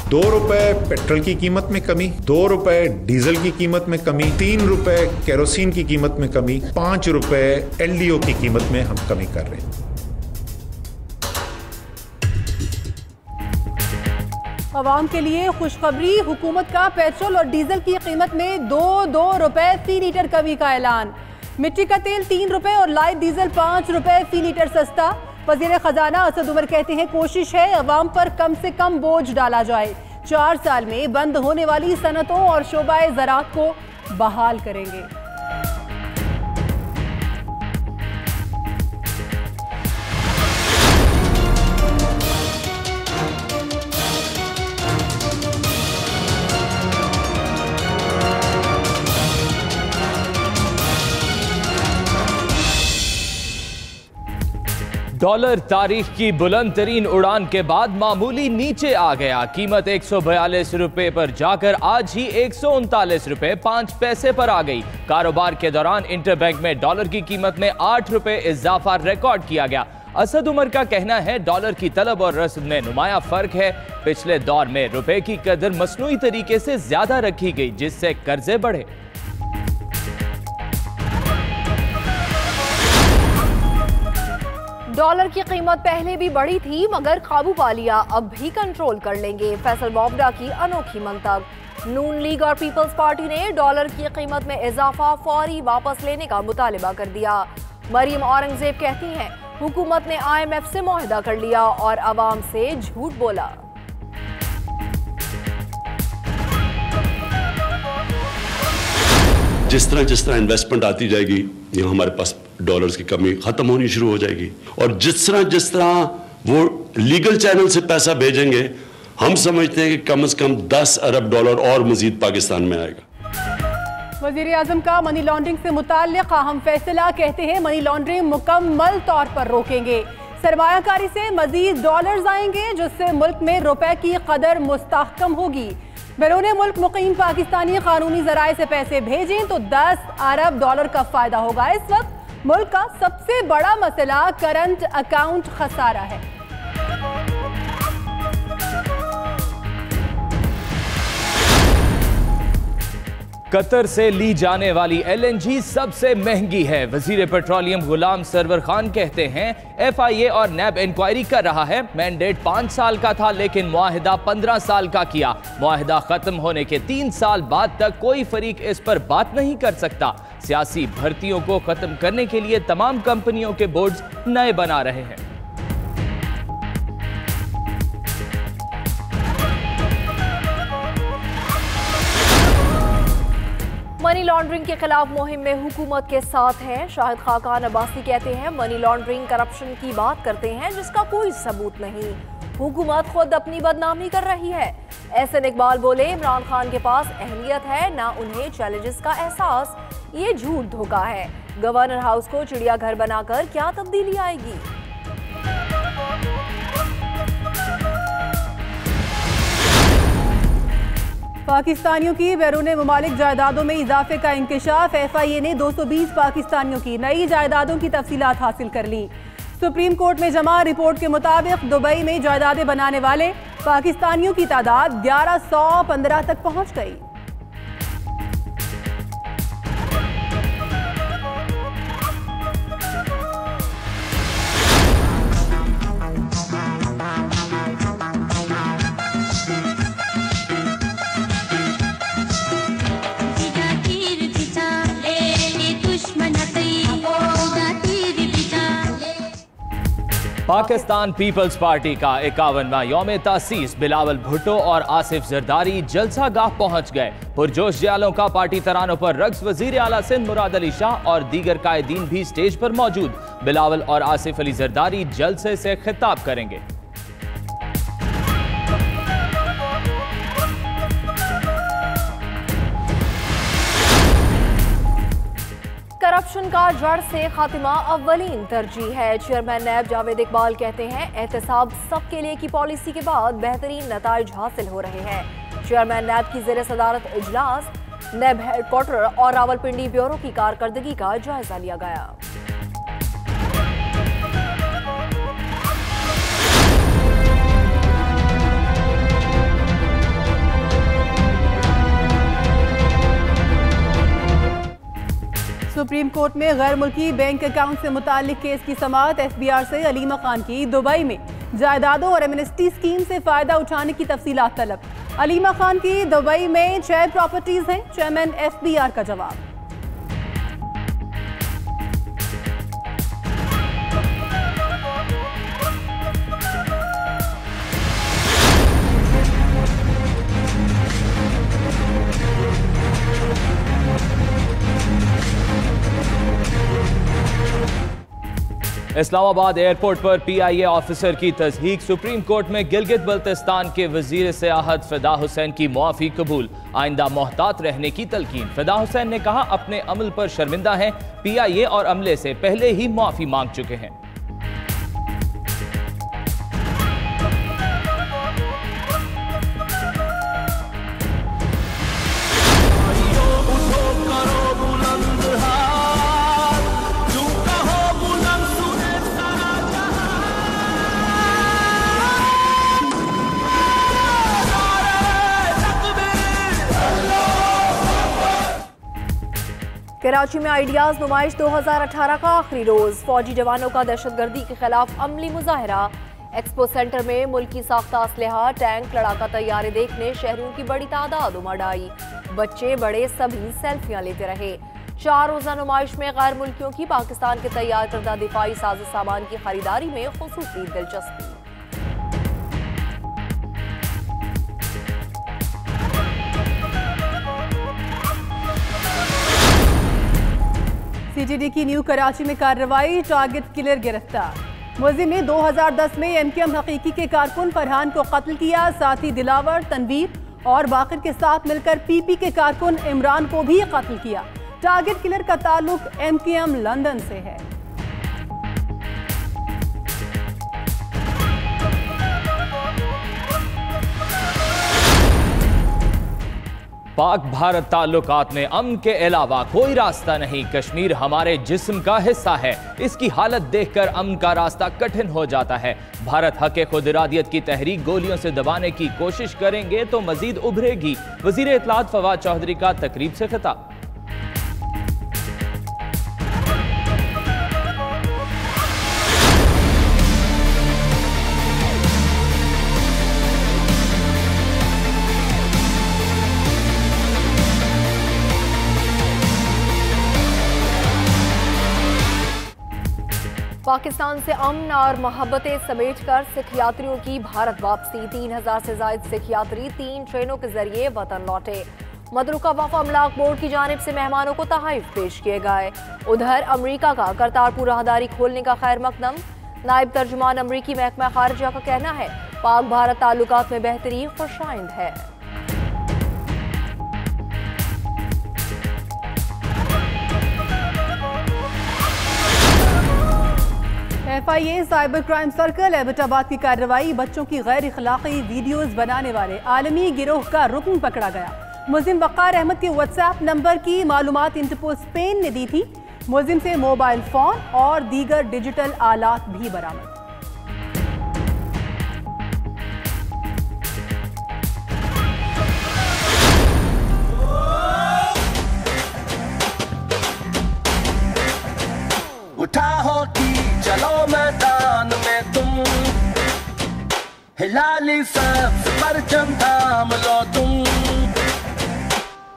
₹2 petrol की कीमत में कमी, ₹2 डीजल की कीमत में कमी, ₹3 केरोसिन की कीमत में कमी, ₹5 LDO की कीमत में हम कमी कर रहे हैं। अवाम के लिए खुशखबरी, हुकूमत का पेट्रोल और डीजल की कीमत में ₹2 फी लीटर कमी का ऐलान। मिट्टी का तेल ₹3 और लाइट डीजल ₹5 फी लीटर सस्ता। वजीर खजाना असद उमर कहते हैं कोशिश है अवाम पर कम से कम बोझ डाला जाए। 4 साल में बंद होने वाली सनतों और शोबाए ज़राअत को बहाल करेंगे। डॉलर तारीख की बुलंद तरीन उड़ान के बाद मामूली नीचे आ गया। कीमत ₹142 पर जाकर आज ही ₹139.05 पर आ गई। कारोबार के दौरान इंटरबैंक में डॉलर की कीमत में ₹8 इजाफा रिकॉर्ड किया गया। असद उमर का कहना है डॉलर की तलब और रस्द में नुमाया फर्क है। पिछले दौर में रुपए की कदर मसनूई तरीके से ज्यादा रखी गई जिससे कर्जे बढ़े। डॉलर की कीमत पहले भी बढ़ी थी मगर काबू पा लिया, अब भी कंट्रोल कर लेंगे। फैसल वावडा की अनोखी मंतक। नून लीग और पीपल्स पार्टी ने डॉलर की कीमत में इजाफा फौरी वापस लेने का मुतालिबा कर दिया। मरियम औरंगजेब कहती हैं हुकूमत ने IMF से मुआहदा कर लिया और अवाम से झूठ बोला। जिस तरह इन्वेस्टमेंट आती जाएगी यहाँ हमारे पास डॉलर्स की कमी खत्म होनी शुरू हो जाएगी। और जिस तरह वो लीगल चैनल से पैसा भेजेंगे हम समझते हैं कि कम से कम $10 अरब और मजीद पाकिस्तान में आएगा। वजीर आजम का मनी लॉन्ड्रिंग से मुताल्लिक अहम फैसला, कहते हैं मनी लॉन्ड्रिंग मुकम्मल तौर पर रोकेंगे। सरमायाकारी से मजीद डॉलर्स आएंगे जिससे मुल्क में रुपए की कदर मुस्तहकम होगी। बैरून मुल्क मुकीम पाकिस्तानी कानूनी जराए से पैसे भेजें तो $10 अरब का फायदा होगा। इस वक्त मुल्क का सबसे बड़ा मसला करंट अकाउंट खसारा है। कतर से ली जाने वाली LNG सबसे महंगी है। वजीर पेट्रोलियम गुलाम सरवर खान कहते हैं FIA और NAB इंक्वायरी कर रहा है। मैंडेट 5 साल का था लेकिन मुआहिदा 15 साल का किया। मुआहिदा खत्म होने के 3 साल बाद तक कोई फरीक इस पर बात नहीं कर सकता। सियासी भर्तियों को खत्म करने के लिए तमाम कंपनियों के बोर्ड्स नए बना रहे हैं। मनी लॉन्ड्रिंग के खिलाफ मुहिम में हुकूमत के साथ हैं। शाहिद खाकान अब्बासी कहते हैं मनी लॉन्ड्रिंग करप्शन की बात करते हैं जिसका कोई सबूत नहीं। हुकूमत खुद अपनी बदनामी कर रही है। एहसन इकबाल बोले इमरान खान के पास अहलियत है ना उन्हें चैलेंजेस का एहसास, ये झूठ धोखा है। गवर्नर हाउस को चिड़ियाघर बनाकर क्या तब्दीली आएगी। पाकिस्तानियों की बैरून मुमालिक जायदादों में इजाफे का इंकशाफ। FIA ने 220 पाकिस्तानियों की नई जायदादों की तफसीलात हासिल कर ली। सुप्रीम कोर्ट में जमा रिपोर्ट के मुताबिक दुबई में जायदादें बनाने वाले पाकिस्तानियों की तादाद 1115 तक पहुंच गई। पाकिस्तान पीपल्स पार्टी का 51वां यौम तासीस बिलावल भुट्टो और आसिफ जरदारी जलसा गाह पहुंच गए। पुरजोश जयालों का पार्टी तरानों पर रक्स। वजीर आला सिंध मुराद अली शाह और दीगर कायदीन भी स्टेज पर मौजूद। बिलावल और आसिफ अली जरदारी जलसे से खिताब करेंगे। करप्शन का जड़ से खात्मा अव्वलीन तरजीह है। चेयरमैन नैब जावेद इकबाल कहते हैं एहतसाब सबके लिए की पॉलिसी के बाद बेहतरीन नताइज हासिल हो रहे हैं। चेयरमैन नैब की ज़ेर सदारत इजलास नैब हेडक्वार्टर और रावलपिंडी ब्यूरो की कारकर्दगी का जायजा लिया गया। सुप्रीम कोर्ट में गैर मुल्की बैंक अकाउंट से मुतालिक केस की समाअत। एफबीआर से अलीमा खान की दुबई में जायदादों और एमनेस्टी स्कीम से फायदा उठाने की तफसीलात तलब। अलीमा खान की दुबई में 6 प्रॉपर्टीज हैं। चेयरमैन एफबीआर का जवाब। इस्लामाबाद एयरपोर्ट पर पीआईए ऑफिसर की तस्दीक। सुप्रीम कोर्ट में गिलगित बल्तिस्तान के वजीर सियाहत फिदा हुसैन की मुआफी कबूल। आइंदा मोहतात रहने की तलकीन। फिदा हुसैन ने कहा अपने अमल पर शर्मिंदा हैं। पीआईए और अमले से पहले ही मुआफी मांग चुके हैं। कराची में आइडियाज नुमाइश 2018 का आखिरी रोज। फौजी जवानों का दहशतगर्दी के खिलाफ अमली मुजाहरा। एक्सपो सेंटर में मुल्की साख्ता असलहा, टैंक, लड़ाका तैयारे देखने शहरों की बड़ी तादाद उमड़ आई। बच्चे बड़े सभी सेल्फियां लेते रहे। 4 रोजा नुमाइश में गैर मुल्कियों की पाकिस्तान के तैयार करदा दिफाई साजो सामान की खरीदारी में खुसूसी दिलचस्पी। सीटीडी की न्यू कराची में कार्रवाई। टारगेट किलर गिरफ्तार। मुलजिम ने 2010 में एमकेएम हकीकी के कारकुन फरहान को कत्ल किया। साथ ही दिलावर, तनवीर और बाकिर के साथ मिलकर पीपी के कारकुन इमरान को भी कत्ल किया। टारगेट किलर का ताल्लुक एमकेएम लंदन से है। पाक भारत ताल्लुकात में अमन के अलावा कोई रास्ता नहीं। कश्मीर हमारे जिस्म का हिस्सा है। इसकी हालत देखकर अमन का रास्ता कठिन हो जाता है। भारत हक़ खुद इरादियत की तहरीक गोलियों से दबाने की कोशिश करेंगे तो मजीद उभरेगी। वज़ीर इत्तलात फवाद चौधरी का तकरीब से खिताब। पाकिस्तान से अमन और मोहब्बतें समेटकर सिख यात्रियों की भारत वापसी। 3000 से ज्यादा सिख यात्री 3 ट्रेनों के जरिए वतन लौटे। मदरुका वफ़ अमलाक बोर्ड की जानिब से मेहमानों को तोहफ़े पेश किए गए। उधर अमरीका का करतारपुर राहदारी खोलने का खैर मकदम। नायब तर्जुमान अमरीकी महकमा खारजा का कहना है पाक भारत ताल्लुकात में बेहतरी खुशाइंद है। FIA cyber crime circle Abbottabad की कार्रवाई। बच्चों की गैर अखलाकी वीडियोस बनाने वाले आलमी गिरोह का रुकन पकड़ा गया। मुलजिम वक़ार अहमद के व्हाट्सएप नंबर की मालूमात इंटरपोल स्पेन ने दी थी। मुलजिम से मोबाइल फोन और दीगर डिजिटल आलात भी बरामद। चलो मैदान में तुम हिलाली सब परचम थाम लो तुम।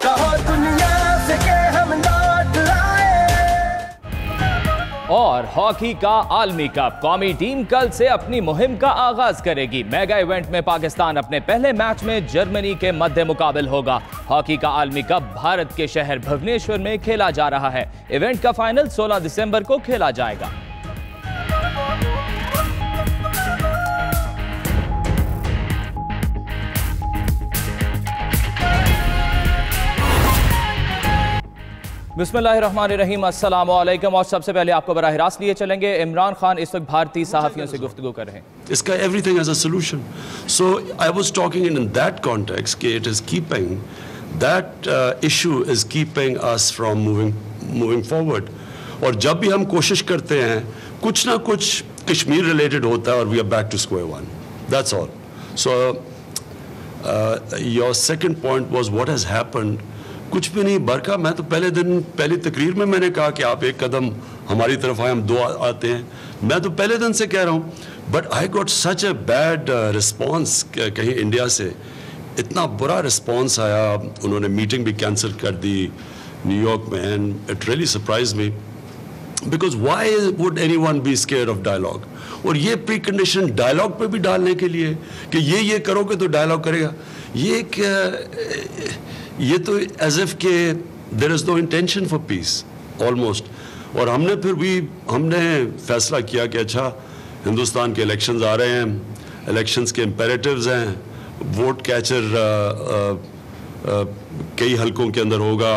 कहो दुनिया से के हम लौट आए। और हॉकी का आलमी कप। कौमी टीम कल से अपनी मुहिम का आगाज करेगी। मेगा इवेंट में पाकिस्तान अपने पहले मैच में जर्मनी के मद्दे मुकाबिल होगा। हॉकी का आलमी कप भारत के शहर भुवनेश्वर में खेला जा रहा है। इवेंट का फाइनल 16 दिसंबर को खेला जाएगा। बिस्मिल्लाहिर्रहमानिर्रहीम, अस्सलाम वालेकुम। और सबसे पहले आपको बराह रास्त लिए चलेंगे। इमरान खान इस वक्त भारतीय सहाफ़ियों से गुफ्तगू कर रहे हैं। इसका everything as a solution. So I was talking in that context कि it is keeping that issue is keeping us from moving forward. और जब भी हम कोशिश करते हैं कुछ ना कुछ कश्मीर रिलेटेड होता है और we are back to square one. That's all. So your second point was what has happened कुछ भी नहीं बरका। मैं तो पहले दिन पहली तकरीर में मैंने कहा कि आप एक कदम हमारी तरफ आए, हम दो आते हैं। मैं तो पहले दिन से कह रहा हूँ, but I got such a bad response कहीं इंडिया से, इतना बुरा रिस्पॉन्स आया। उन्होंने मीटिंग भी कैंसिल कर दी न्यूयॉर्क में, and it really surprise me, because why would anyone be scare of dialogue. और ये प्री कंडीशन डायलॉग पे भी डालने के लिए कि ये करोगे तो डायलॉग करेगा, ये तो एज इफ के there is no intention for peace almost. और हमने फिर भी फैसला किया कि अच्छा, हिंदुस्तान के इलेक्शंस आ रहे हैं, इलेक्शंस के इम्पेरेटिव्स हैं, वोट कैचर कई हलकों के अंदर होगा।